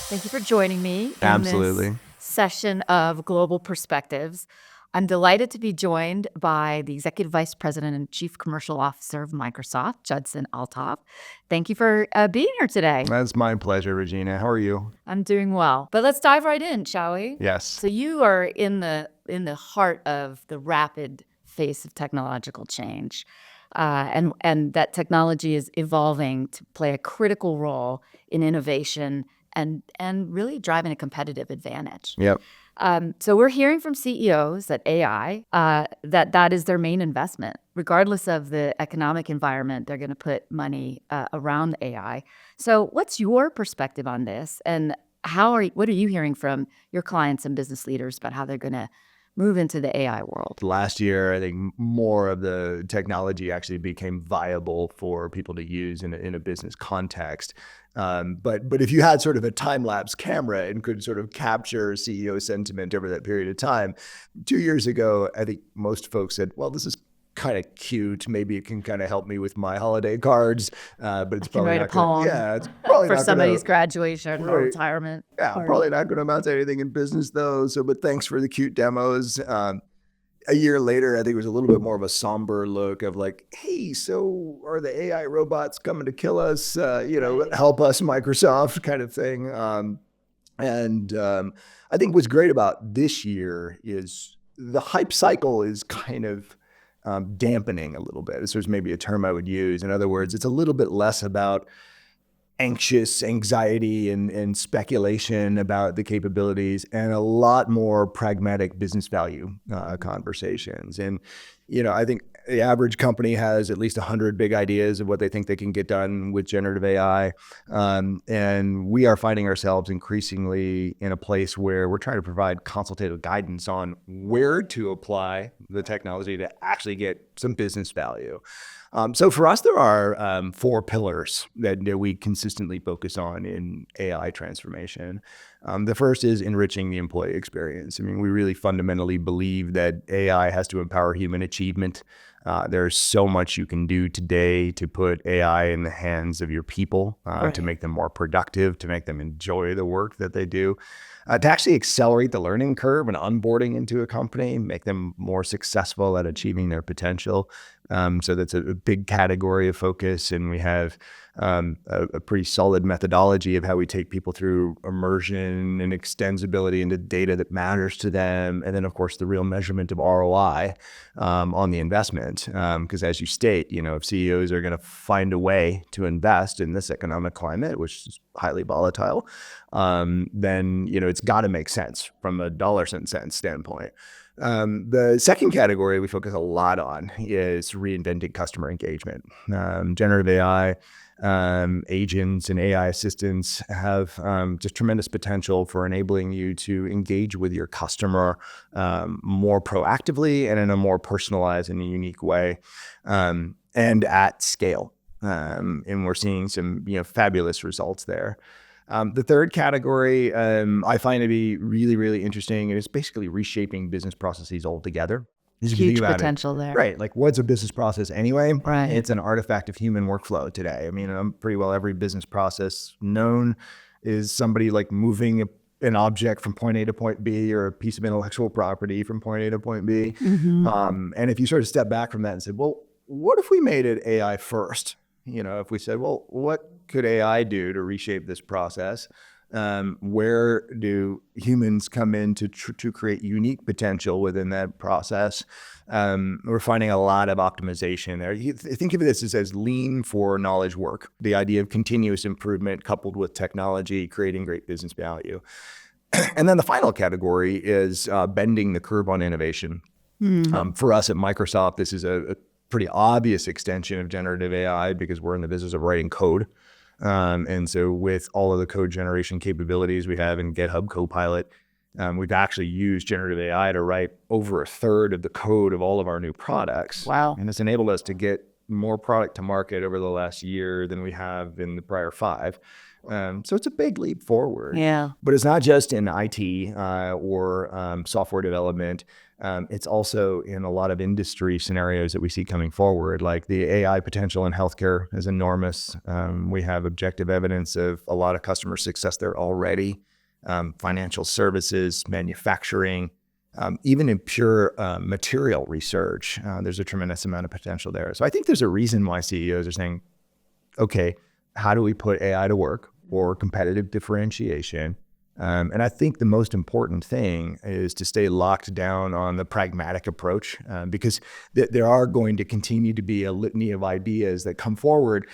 Thank you for joining me in Absolutely. this session of Global Perspectives. I'm delighted to be joined by the Executive Vice President and Chief Commercial Officer of Microsoft, Judson Althoff. Thank you for being here today. That's my pleasure, Regina. How are you? I'm doing well. But let's dive right in, shall we? Yes. So you are in the heart of the rapid face of technological change. And that technology is evolving to play a critical role in innovation and really driving a competitive advantage. Yep. So we're hearing from CEOs that AI, that is their main investment. Regardless of the economic environment, they're going to put money around AI. So what's your perspective on this? And what are you hearing from your clients and business leaders about how they're going to move into the AI world? Last year, I think more of the technology actually became viable for people to use in a business context. But if you had sort of a time-lapse camera and could sort of capture CEO sentiment over that period of time, 2 years ago, I think most folks said, well, this is kind of cute. Maybe it can kind of help me with my holiday cards, but it's probably write not a poem it's probably for not somebody's gonna, graduation or retirement. Yeah, party. probably not going to amount to anything in business though. So, but thanks for the cute demos. A year later, I think it was a little bit more of a somber look of like, hey, so are the AI robots coming to kill us? Help us, Microsoft, kind of thing. I think what's great about this year is the hype cycle is kind of dampening a little bit. This was maybe a term I would use. In other words, it's a little bit less about anxiety and speculation about the capabilities and a lot more pragmatic business value conversations. And, I think the average company has at least 100 big ideas of what they think they can get done with generative AI. And we are finding ourselves increasingly in a place where we're trying to provide consultative guidance on where to apply the technology to actually get some business value. So for us, there are 4 pillars that we consistently focus on in AI transformation. The first is enriching the employee experience. I mean, we really fundamentally believe that AI has to empower human achievement. There's so much you can do today to put AI in the hands of your people, Right. to make them more productive, to make them enjoy the work that they do. To actually accelerate the learning curve and onboarding into a company, make them more successful at achieving their potential. So that's a big category of focus. And we have a pretty solid methodology of how we take people through immersion and extensibility into data that matters to them. And then, of course, the real measurement of ROI on the investment. Because as you state, if CEOs are going to find a way to invest in this economic climate, which is highly volatile, then, it's got to make sense from a dollars and cents standpoint. The second category we focus a lot on is reinventing customer engagement. Generative AI agents and AI assistants have just tremendous potential for enabling you to engage with your customer more proactively and in a more personalized and unique way, and at scale. And we're seeing some fabulous results there. The third category I find to be really, really interesting, and it's basically reshaping business processes altogether. Huge potential there. Right. Like, what's a business process anyway? Right. It's an artifact of human workflow today. I mean, pretty well every business process known is somebody like moving an object from point A to point B, or a piece of intellectual property from point A to point B. Mm-hmm. And if you sort of step back from that and said, well, what if we made it AI first? If we said, well, what could AI do to reshape this process? Where do humans come in to create unique potential within that process? We're finding a lot of optimization there. Think of this as lean for knowledge work, the idea of continuous improvement coupled with technology, creating great business value. And then the final category is bending the curve on innovation. For us at Microsoft, this is a pretty obvious extension of generative AI because we're in the business of writing code. And so with all of the code generation capabilities we have in GitHub Copilot, we've actually used generative AI to write over a third of the code of all of our new products. Wow. And it's enabled us to get more product to market over the last year than we have in the prior 5. So it's a big leap forward. Yeah. But it's not just in IT or software development. It's also in a lot of industry scenarios that we see coming forward, like the AI potential in healthcare is enormous. We have objective evidence of a lot of customer success there already. Financial services, manufacturing, even in pure material research, there's a tremendous amount of potential there. So I think there's a reason why CEOs are saying, okay, how do we put AI to work for competitive differentiation? And I think the most important thing is to stay locked down on the pragmatic approach, because there are going to continue to be a litany of ideas that come forward.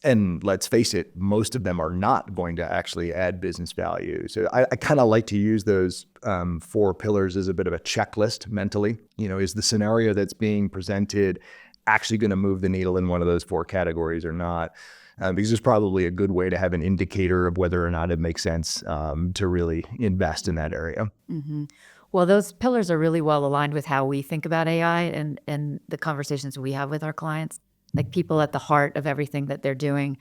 And let's face it, most of them are not going to actually add business value. So I kind of like to use those 4 pillars as a bit of a checklist mentally. Is the scenario that's being presented actually going to move the needle in one of those 4 categories or not? Because there's probably a good way to have an indicator of whether or not it makes sense to really invest in that area. Mm-hmm. Well, those pillars are really well aligned with how we think about AI and the conversations we have with our clients, like people at the heart of everything that they're doing.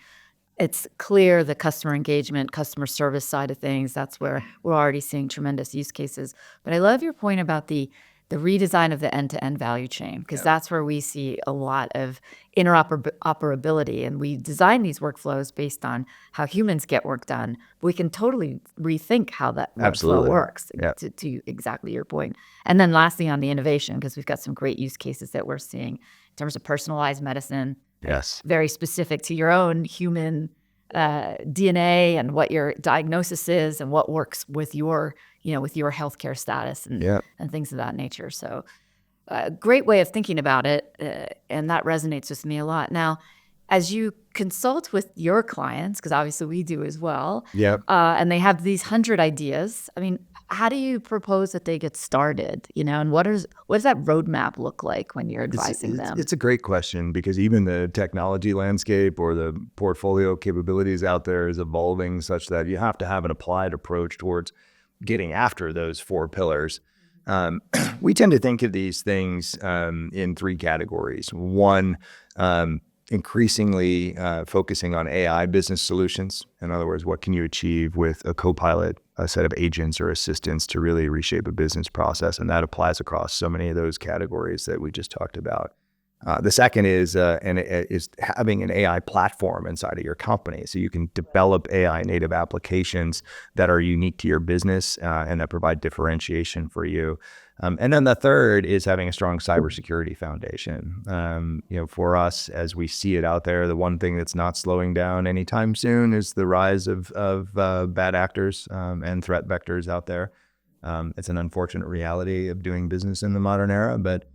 It's clear the customer engagement, customer service side of things, that's where we're already seeing tremendous use cases. But I love your point about the redesign of the end-to-end value chain, because that's where we see a lot of interoperability. And we design these workflows based on how humans get work done. We can totally rethink how that workflow works, to exactly your point. And then lastly, on the innovation, because we've got some great use cases that we're seeing in terms of personalized medicine. Yes. Very specific to your own human DNA and what your diagnosis is and what works with your healthcare status and things of that nature. So a great way of thinking about it. And that resonates with me a lot. Now, as you consult with your clients, because obviously we do as well, and they have these 100 ideas, I mean, how do you propose that they get started? And what does that roadmap look like when you're advising them? It's a great question, because even the technology landscape or the portfolio capabilities out there is evolving such that you have to have an applied approach towards getting after those 4 pillars. We tend to think of these things in 3 categories. One, increasingly focusing on AI business solutions. In other words, what can you achieve with a co-pilot, a set of agents or assistants to really reshape a business process? And that applies across so many of those categories that we just talked about. The second is having an AI platform inside of your company, so you can develop AI native applications that are unique to your business and that provide differentiation for you. And then the third is having a strong cybersecurity foundation. For us, as we see it out there, the one thing that's not slowing down anytime soon is the rise of bad actors and threat vectors out there. It's an unfortunate reality of doing business in the modern era, but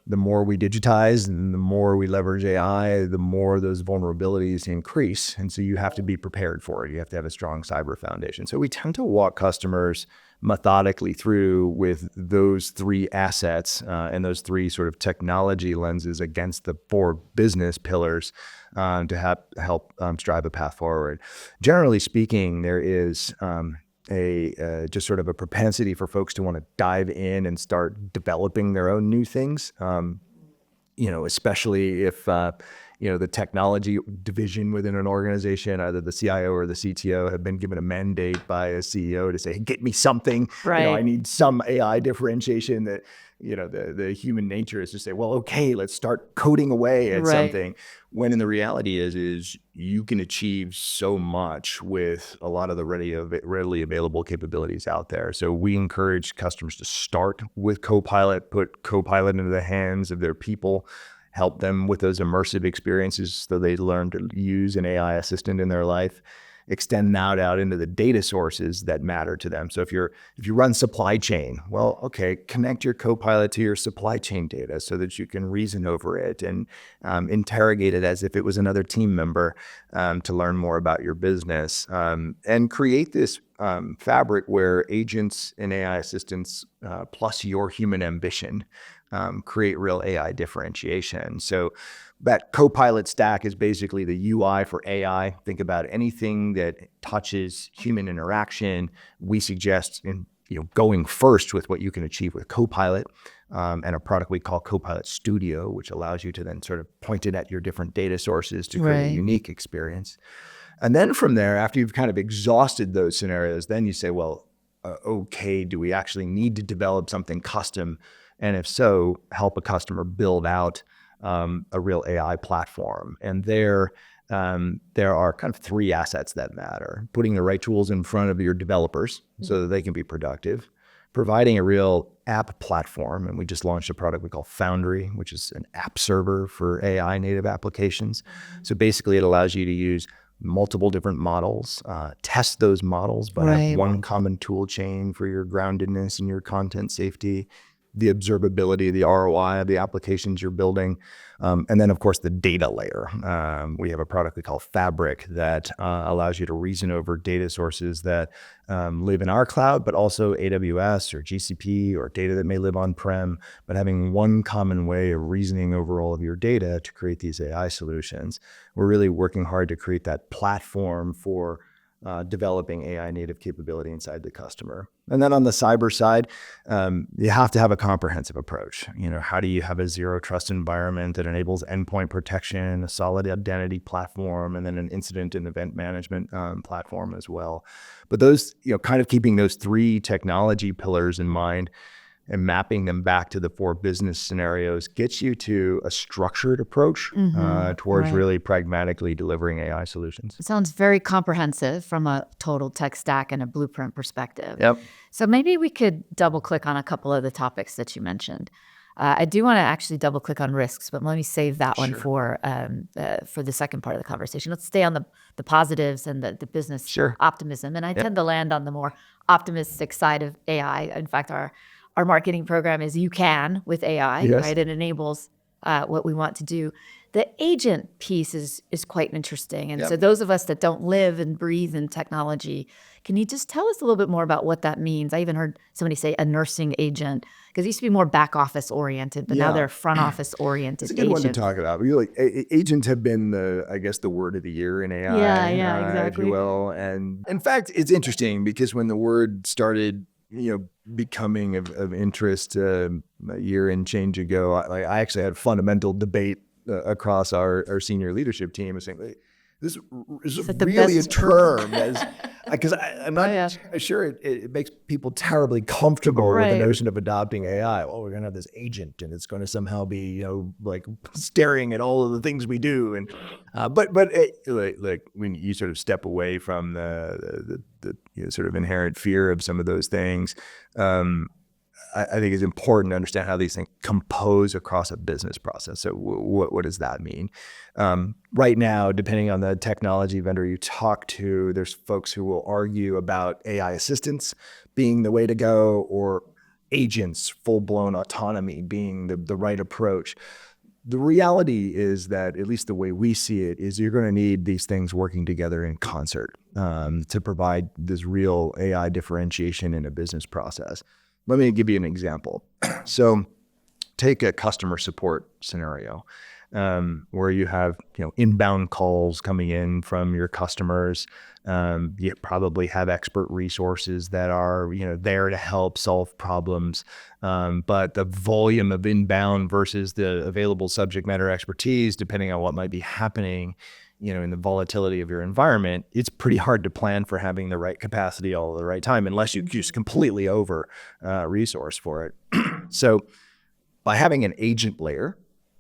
the more we digitize and the more we leverage AI, the more those vulnerabilities increase. And so you have to be prepared for it. You have to have a strong cyber foundation. So we tend to walk customers methodically through with those 3 assets and those 3 sort of technology lenses against the 4 business pillars to help drive a path forward. Generally speaking, there is just sort of a propensity for folks to want to dive in and start developing their own new things, especially if, the technology division within an organization, either the CIO or the CTO, have been given a mandate by a CEO to say, hey, get me something. Right. I need some AI differentiation that, the human nature is to say, well, okay, let's start coding away at something. When in the reality is you can achieve so much with a lot of the readily available capabilities out there. So we encourage customers to start with Copilot, put Copilot into the hands of their people, help them with those immersive experiences so they learn to use an AI assistant in their life, extend that out into the data sources that matter to them. So if you run supply chain, well, okay, connect your Copilot to your supply chain data so that you can reason over it and interrogate it as if it was another team member to learn more about your business, and create this fabric where agents and AI assistants plus your human ambition create real AI differentiation. So that Copilot stack is basically the UI for AI. Think about anything that touches human interaction. We suggest going first with what you can achieve with Copilot and a product we call Copilot Studio, which allows you to then sort of point it at your different data sources to create a unique experience. And then from there, after you've kind of exhausted those scenarios, then you say, well, okay, do we actually need to develop something custom? And if so, help a customer build out a real AI platform. And there are kind of three assets that matter: putting the right tools in front of your developers so that they can be productive, providing a real app platform. And we just launched a product we call Foundry, which is an app server for AI native applications. So basically it allows you to use multiple different models, test those models, but have one common tool chain for your groundedness and your content safety, the observability, the ROI of the applications you're building. And then, of course, the data layer. We have a product we call Fabric that allows you to reason over data sources that live in our cloud, but also AWS or GCP, or data that may live on-prem, but having one common way of reasoning over all of your data to create these AI solutions. We're really working hard to create that platform for developing AI native capability inside the customer. And then on the cyber side, you have to have a comprehensive approach. How do you have a zero trust environment that enables endpoint protection, a solid identity platform, and then an incident and event management platform as well. But those, kind of keeping those three technology pillars in mind and mapping them back to the four business scenarios gets you to a structured approach towards really pragmatically delivering AI solutions. It sounds very comprehensive from a total tech stack and a blueprint perspective. Yep. So maybe we could double click on a couple of the topics that you mentioned. I do want to actually double click on risks, but let me save that one for the second part of the conversation. Let's stay on the positives and the business optimism. And I tend to land on the more optimistic side of AI. In fact, our marketing program is You Can with AI, right? It enables what we want to do. The agent piece is quite interesting. And so those of us that don't live and breathe in technology, can you just tell us a little bit more about what that means? I even heard somebody say a nursing agent, because it used to be more back office oriented, but now they're front office oriented. It's a good one to talk about. Agents have been the word of the year in AI, exactly. if you will. And in fact, it's interesting because when the word started becoming of interest a year and change ago, I actually had a fundamental debate across our senior leadership team of saying, this is really a term, because I'm not sure it makes people terribly comfortable with the notion of adopting AI. Well, we're going to have this agent and it's going to somehow be, staring at all of the things we do. And but when you sort of step away from the sort of inherent fear of some of those things, I think it's important to understand how these things compose across a business process. So what does that mean? Right now, depending on the technology vendor you talk to, there's folks who will argue about AI assistance being the way to go, or agents, full-blown autonomy being the right approach. The reality is that, at least the way we see it, is you're going to need these things working together in concert to provide this real AI differentiation in a business process. Let me give you an example. So take a customer support scenario where you have inbound calls coming in from your customers. You probably have expert resources that are there to help solve problems. But the volume of inbound versus the available subject matter expertise, depending on what might be happening in the volatility of your environment, it's pretty hard to plan for having the right capacity all at the right time, unless you just completely over resource for it. So by having an agent layer,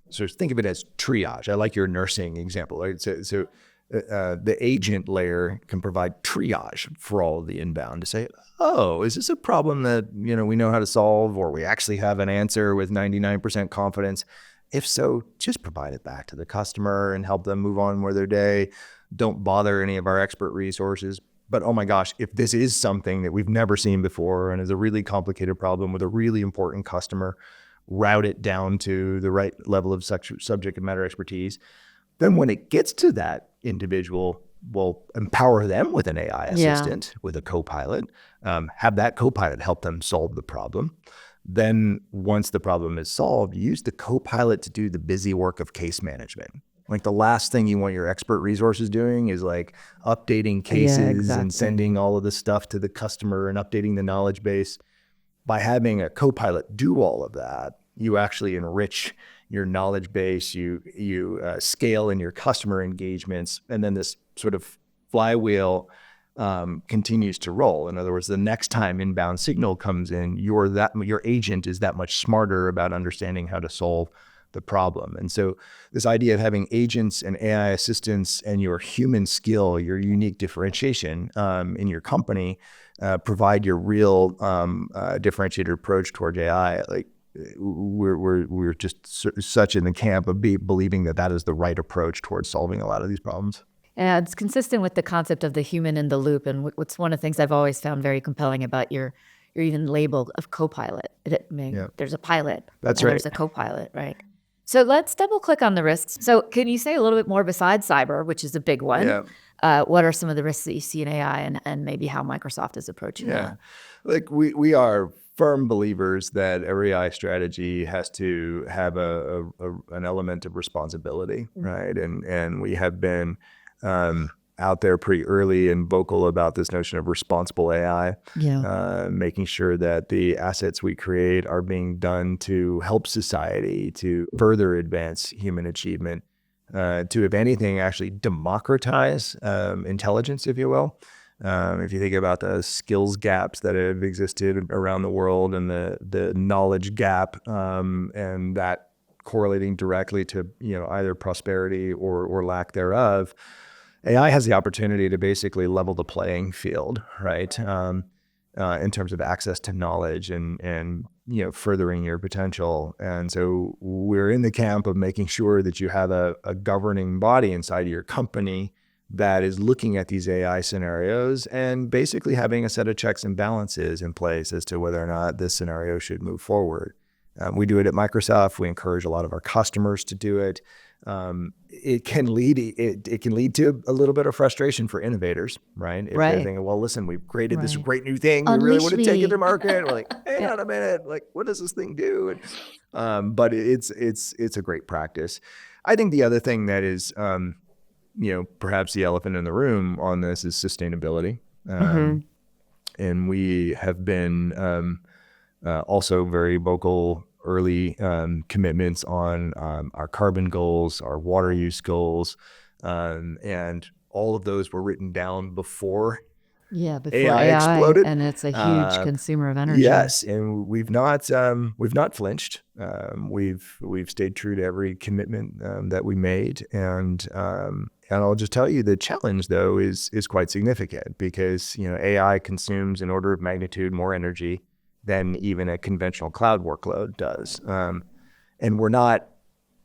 so think of it as triage. I like your nursing example, right? So the agent layer can provide triage for all of the inbound to say, oh, is this a problem that we know how to solve, or we actually have an answer with 99% confidence? If so, just provide it back to the customer and help them move on with their day. Don't bother any of our expert resources. But oh my gosh, if this is something that we've never seen before and is a really complicated problem with a really important customer, route it down to the right level of subject matter expertise. Then when it gets to that individual, we'll empower them with an AI assistant, with a co-pilot, have that co-pilot help them solve the problem. Then once the problem is solved, use the co-pilot to do the busy work of case management. Like, the last thing you want your expert resources doing is updating cases and sending all of the stuff to the customer and updating the knowledge base. By having a co-pilot do all of that, you actually enrich your knowledge base, you scale in your customer engagements, and then this sort of flywheel continues to roll. In other words, the next time inbound signal comes in, your agent is that much smarter about understanding how to solve the problem. And so this idea of having agents and AI assistants and your human skill, your unique differentiation in your company, provide your real differentiated approach toward AI. Like we're just such in the camp of believing that is the right approach towards solving a lot of these problems. And it's consistent with the concept of the human in the loop. And what's one of the things I've always found very compelling about your even label of co-pilot. There's a pilot. That's and right. There's a co-pilot, right? So let's double click on the risks. So can you say a little bit more besides cyber, which is a big one? Yeah. What are some of the risks that you see in AI and maybe how Microsoft is approaching that? Like we are firm believers that every AI strategy has to have an element of responsibility, right? And we have been out there pretty early and vocal about this notion of responsible AI, making sure that the assets we create are being done to help society, to further advance human achievement, to, if anything, actually democratize intelligence, if you will. If you think about the skills gaps that have existed around the world and the knowledge gap, and that correlating directly to either prosperity or lack thereof, AI has the opportunity to basically level the playing field, right? In terms of access to knowledge and furthering your potential. And so we're in the camp of making sure that you have a governing body inside of your company that is looking at these AI scenarios and basically having a set of checks and balances in place as to whether or not this scenario should move forward. We do it at Microsoft. We encourage a lot of our customers to do it. It can lead to a little bit of frustration for innovators, right? If they're thinking, well, listen, we've created this great new thing. We really want to take it to market. We're like, hang on a minute. Like, what does this thing do? But it's a great practice. I think the other thing that is, perhaps the elephant in the room on this is sustainability. And we have been also very vocal early commitments on our carbon goals, our water use goals, and all of those were written down before before AI exploded, and it's a huge consumer of energy. Yes, and we've not flinched. We've stayed true to every commitment that we made, and I'll just tell you the challenge though is quite significant because AI consumes an order of magnitude more energy than even a conventional cloud workload does. And we're not,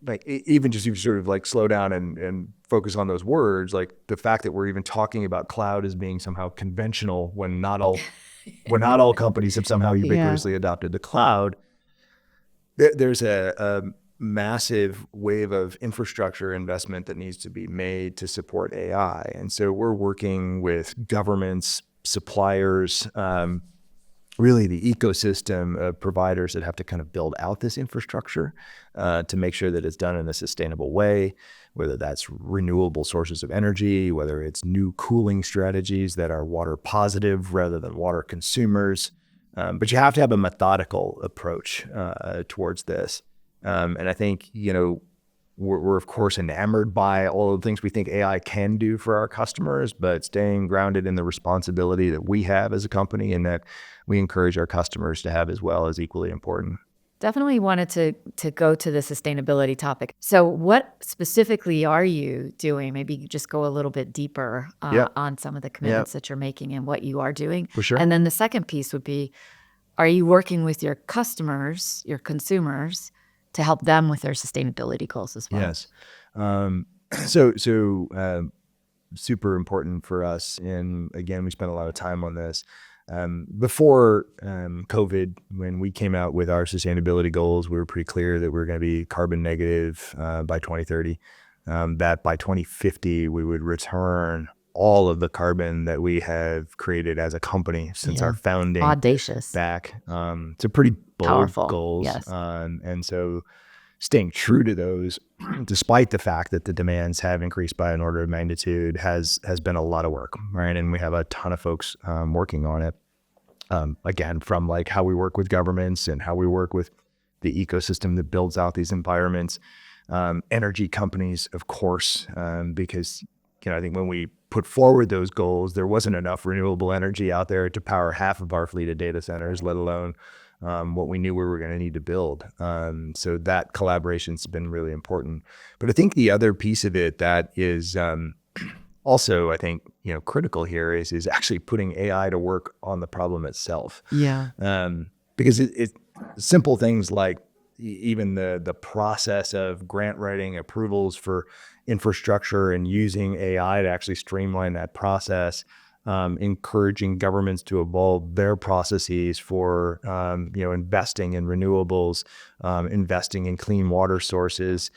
like, even just you sort of like slow down and focus on those words, like the fact that we're even talking about cloud as being somehow conventional when not all companies have somehow ubiquitously adopted the cloud. There's a massive wave of infrastructure investment that needs to be made to support AI. And so we're working with governments, suppliers, really the ecosystem of providers that have to kind of build out this infrastructure to make sure that it's done in a sustainable way, whether that's renewable sources of energy, whether it's new cooling strategies that are water positive rather than water consumers. But you have to have a methodical approach towards this. And I think, we're of course enamored by all of the things we think AI can do for our customers, but staying grounded in the responsibility that we have as a company and that we encourage our customers to have as well is equally important. Definitely wanted to go to the sustainability topic. So what specifically are you doing? Maybe you just go a little bit deeper on some of the commitments that you're making and what you are doing. For sure. And then the second piece would be, are you working with your customers, your consumers, to help them with their sustainability goals as well? Yes. So super important for us. And again, we spent a lot of time on this. Before COVID, when we came out with our sustainability goals, we were pretty clear that we were going to be carbon negative by 2030, that by 2050, we would return all of the carbon that we have created as a company since our founding. Audacious. Back. It's a pretty bold Powerful goals. Yes. And so staying true to those, despite the fact that the demands have increased by an order of magnitude, has been a lot of work, right? And we have a ton of folks working on it. Again, from like how we work with governments and how we work with the ecosystem that builds out these environments, energy companies, of course, because I think when we put forward those goals, there wasn't enough renewable energy out there to power half of our fleet of data centers, let alone what we knew we were going to need to build. So that collaboration's been really important. But I think the other piece of it that is also, I think, critical here is actually putting AI to work on the problem itself. Yeah. Because it simple things like even the process of grant writing approvals for infrastructure and using AI to actually streamline that process, encouraging governments to evolve their processes for investing in renewables, investing in clean water sources,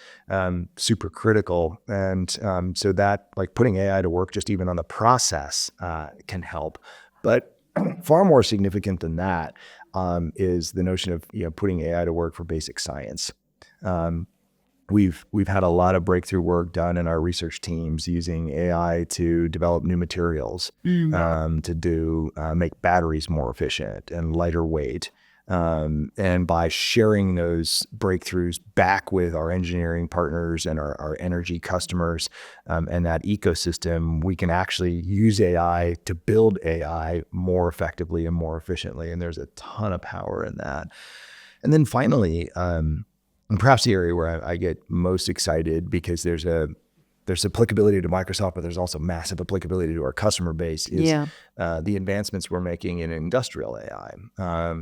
super critical. And so that, like, putting AI to work just even on the process can help. But far more significant than that is the notion of putting AI to work for basic science. We've had a lot of breakthrough work done in our research teams using AI to develop new materials, to make batteries more efficient and lighter weight. And by sharing those breakthroughs back with our engineering partners and our energy customers and that ecosystem, we can actually use AI to build AI more effectively and more efficiently. And there's a ton of power in that. And then finally, and perhaps the area where I get most excited, because there's applicability to Microsoft, but there's also massive applicability to our customer base, is the advancements we're making in industrial AI.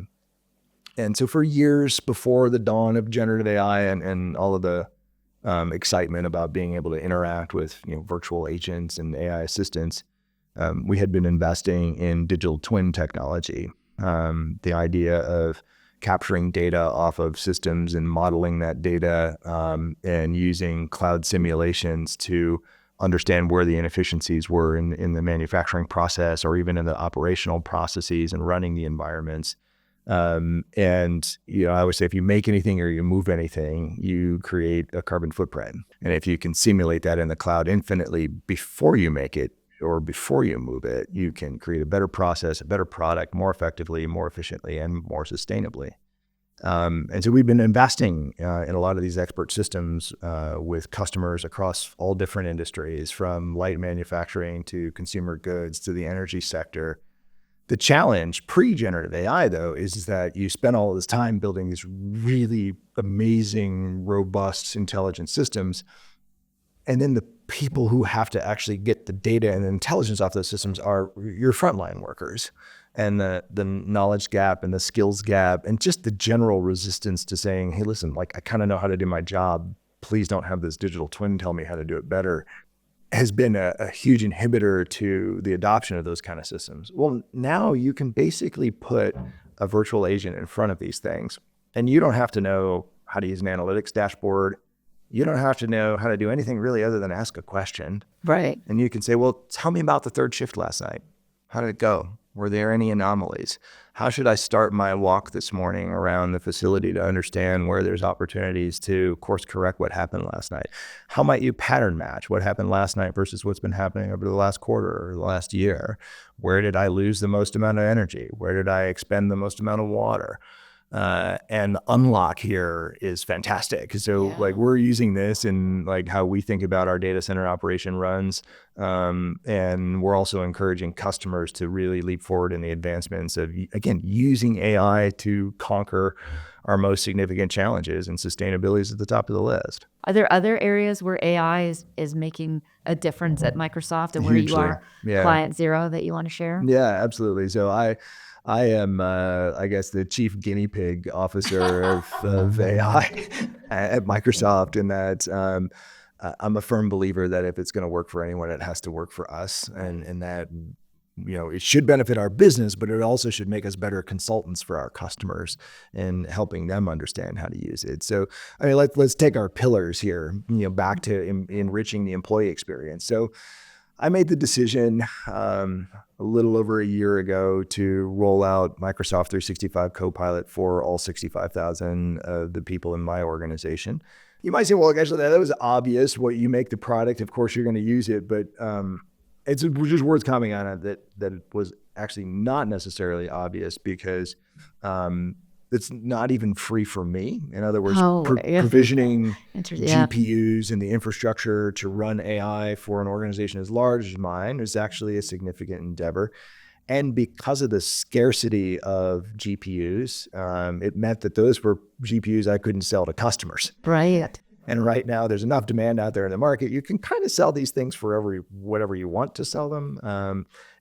And so for years before the dawn of generative AI and all of the excitement about being able to interact with virtual agents and AI assistants, we had been investing in digital twin technology. The idea of capturing data off of systems and modeling that data and using cloud simulations to understand where the inefficiencies were in the manufacturing process or even in the operational processes and running the environments. And I always say, if you make anything or you move anything, you create a carbon footprint. And if you can simulate that in the cloud infinitely before you make it or before you move it, you can create a better process, a better product, more effectively, more efficiently, and more sustainably. And so we've been investing in a lot of these expert systems with customers across all different industries, from light manufacturing to consumer goods to the energy sector. The challenge pre-generative AI, though, is that you spend all this time building these really amazing, robust, intelligent systems, and then the people who have to actually get the data and the intelligence off those systems are your frontline workers. And the knowledge gap and the skills gap and just the general resistance to saying, hey, listen, like, I kind of know how to do my job. Please don't have this digital twin tell me how to do it better, has been a huge inhibitor to the adoption of those kind of systems. Well, now you can basically put a virtual agent in front of these things, and you don't have to know how to use an analytics dashboard. You don't have to know how to do anything really other than ask a question. Right. And you can say, well, tell me about the third shift last night. How did it go? Were there any anomalies? How should I start my walk this morning around the facility to understand where there's opportunities to course correct what happened last night? How might you pattern match what happened last night versus what's been happening over the last quarter or the last year? Where did I lose the most amount of energy? Where did I expend the most amount of water? And the unlock here is fantastic. So like, we're using this in like how we think about our data center operation runs. And we're also encouraging customers to really leap forward in the advancements of, again, using AI to conquer our most significant challenges, and sustainability is at the top of the list. Are there other areas where AI is making a difference at Microsoft and where you are client zero that you want to share? Yeah, absolutely. So I am, I guess, the chief guinea pig officer of AI at Microsoft, in that I'm a firm believer that if it's going to work for anyone, it has to work for us, and that it should benefit our business, but it also should make us better consultants for our customers and helping them understand how to use it. So, I mean, let's take our pillars here, back to enriching the employee experience. So I made the decision a little over a year ago to roll out Microsoft 365 Copilot for all 65,000 of the people in my organization. You might say, well, actually, that was obvious. What you make the product, of course, you're going to use it. But it's just worth commenting on it that it was actually not necessarily obvious, because that's not even free for me. In other words, Oh, yeah. provisioning Yeah. GPUs and the infrastructure to run AI for an organization as large as mine is actually a significant endeavor. And because of the scarcity of GPUs, it meant that those were GPUs I couldn't sell to customers. Right. And right now, there's enough demand out there in the market. You can kind of sell these things for whatever you want to sell them.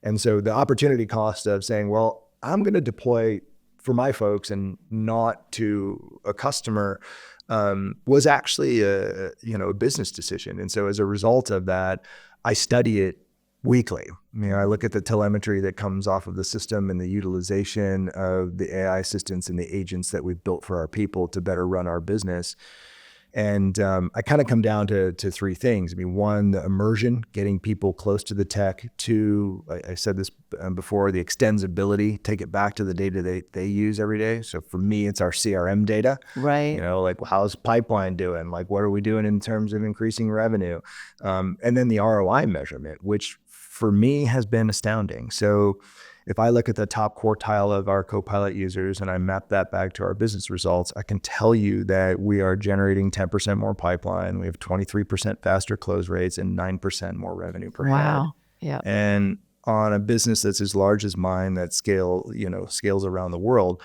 And so the opportunity cost of saying, well, I'm going to deploy for my folks and not to a customer was actually a business decision. And so as a result of that, I study it weekly. I look at the telemetry that comes off of the system and the utilization of the AI assistants and the agents that we've built for our people to better run our business. And I kind of come down to three things. One, the immersion, getting people close to the tech. Two, I said this before, the extensibility, take it back to the data they use every day. So for me, it's our CRM data. Right. Like how's pipeline doing? Like what are we doing in terms of increasing revenue? And then the ROI measurement, which for me has been astounding. So if I look at the top quartile of our Copilot users and I map that back to our business results, I can tell you that we are generating 10% more pipeline. We have 23% faster close rates and 9% more revenue per head. Wow. Yeah. And on a business that's as large as mine that scales around the world,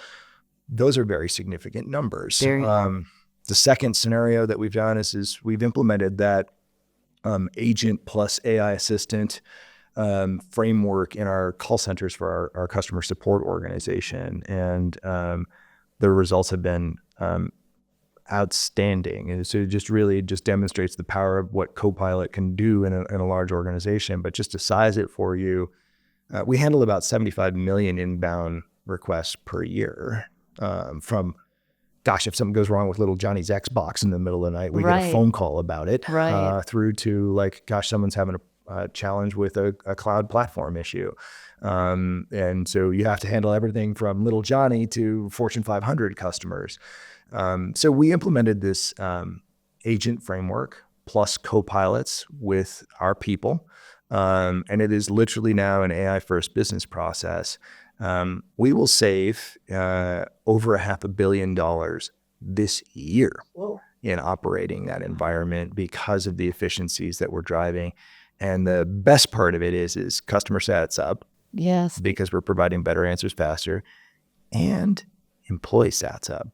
those are very significant numbers. The second scenario that we've done is we've implemented that agent plus AI assistant framework in our call centers for our customer support organization. And the results have been outstanding. And so it just really just demonstrates the power of what Copilot can do in a large organization. But just to size it for you, we handle about 75 million inbound requests per year from, gosh, if something goes wrong with little Johnny's Xbox in the middle of the night, we get a phone call about it, through to like, gosh, someone's having a challenge with a cloud platform issue. And so you have to handle everything from little Johnny to Fortune 500 customers. So we implemented this agent framework plus copilots with our people. And it is literally now an AI first business process. We will save over $500 million this year in operating that environment because of the efficiencies that we're driving. And the best part of it is customer sat's up. Yes. Because we're providing better answers faster, and employee sat's up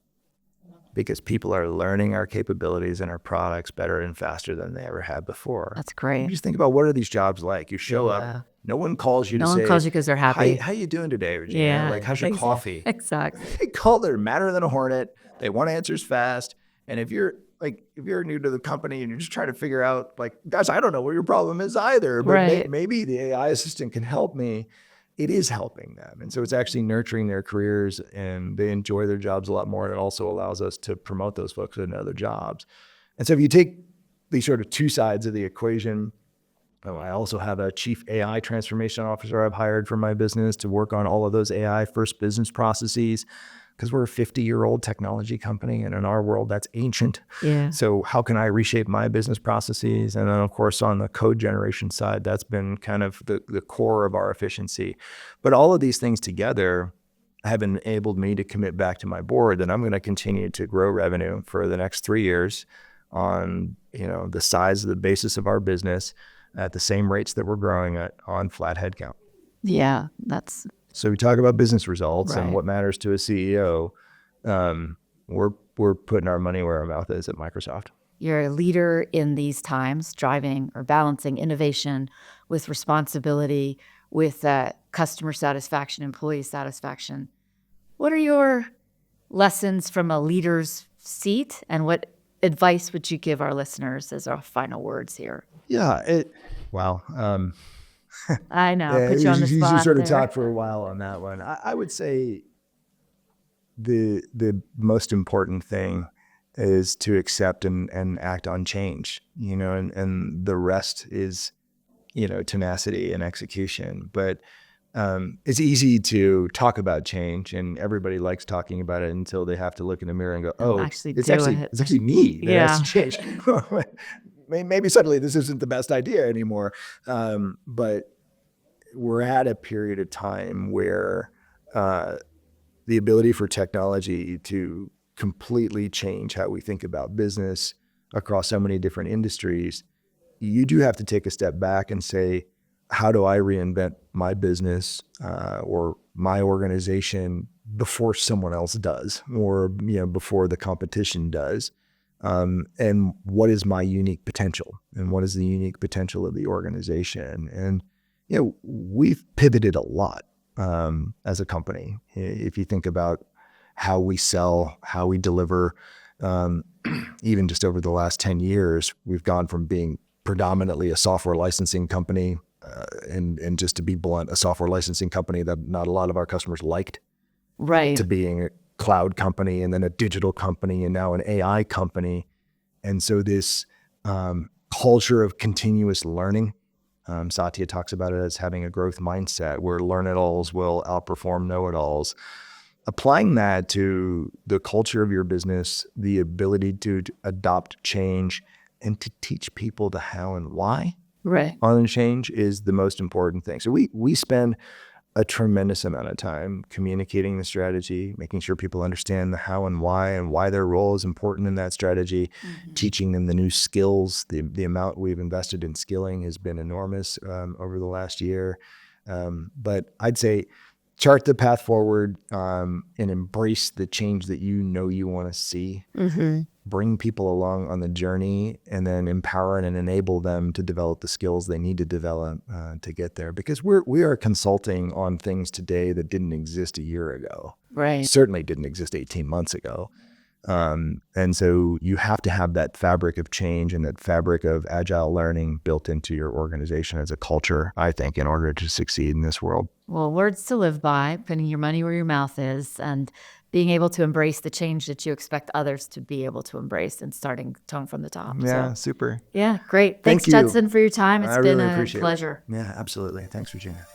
because people are learning our capabilities and our products better and faster than they ever had before. That's great. You just think about, what are these jobs like? You show up, no one calls you to say, no one calls you because they're happy. How you doing today, Regina? Yeah. Like, how's your coffee? Exactly. They call, they're madder than a hornet. They want answers fast. And if you're new to the company and you're just trying to figure out, like, guys, I don't know what your problem is either, but maybe the AI assistant can help me. It is helping them. And so it's actually nurturing their careers, and they enjoy their jobs a lot more. And it also allows us to promote those folks into other jobs. And so if you take these sort of two sides of the equation, I also have a chief AI transformation officer I've hired for my business to work on all of those AI first business processes, because we're a 50-year-old technology company, and in our world, that's ancient. Yeah. So how can I reshape my business processes? And then, of course, on the code generation side, that's been kind of the core of our efficiency. But all of these things together have enabled me to commit back to my board that I'm going to continue to grow revenue for the next 3 years on the size of the basis of our business at the same rates that we're growing at on flat headcount. Yeah, that's... So we talk about business results and what matters to a CEO. We're putting our money where our mouth is at Microsoft. You're a leader in these times, driving or balancing innovation with responsibility, with customer satisfaction, employee satisfaction. What are your lessons from a leader's seat, and what advice would you give our listeners as our final words here? Yeah, wow. I know, put you on the spot. You sort of there. talked for a while on that one. I would say the most important thing is to accept and act on change, and the rest is, tenacity and execution. But it's easy to talk about change, and everybody likes talking about it until they have to look in the mirror and go, "Oh, it's actually me that has to change." Maybe suddenly this isn't the best idea anymore. But we're at a period of time where the ability for technology to completely change how we think about business across so many different industries, you do have to take a step back and say, how do I reinvent my business or my organization before someone else does, or before the competition does? And what is my unique potential, and what is the unique potential of the organization? And we've pivoted a lot as a company. If you think about how we sell, how we deliver, even just over the last 10 years, we've gone from being predominantly a software licensing company, and just to be blunt, a software licensing company that not a lot of our customers liked, Right. to being a cloud company, and then a digital company, and now an AI company. And so this culture of continuous learning, Satya talks about it as having a growth mindset where learn-it-alls will outperform know-it-alls. Applying that to the culture of your business, the ability to adopt change and to teach people the how and why Right. on change is the most important thing. So we spend a tremendous amount of time communicating the strategy, making sure people understand the how and why their role is important in that strategy, teaching them the new skills. The amount we've invested in skilling has been enormous over the last year. But I'd say chart the path forward and embrace the change that you want to see. Bring people along on the journey, and then empower and enable them to develop the skills they need to develop to get there. Because we are consulting on things today that didn't exist a year ago. Right. Certainly didn't exist 18 months ago. And so you have to have that fabric of change and that fabric of agile learning built into your organization as a culture, I think, in order to succeed in this world. Well, words to live by, putting your money where your mouth is, and being able to embrace the change that you expect others to be able to embrace, and starting tone from the top. Yeah, So, super. yeah, great. Thank Thanks, you. Judson, for your time. It's I been really a appreciate it. pleasure. Yeah, absolutely. Thanks, Regina.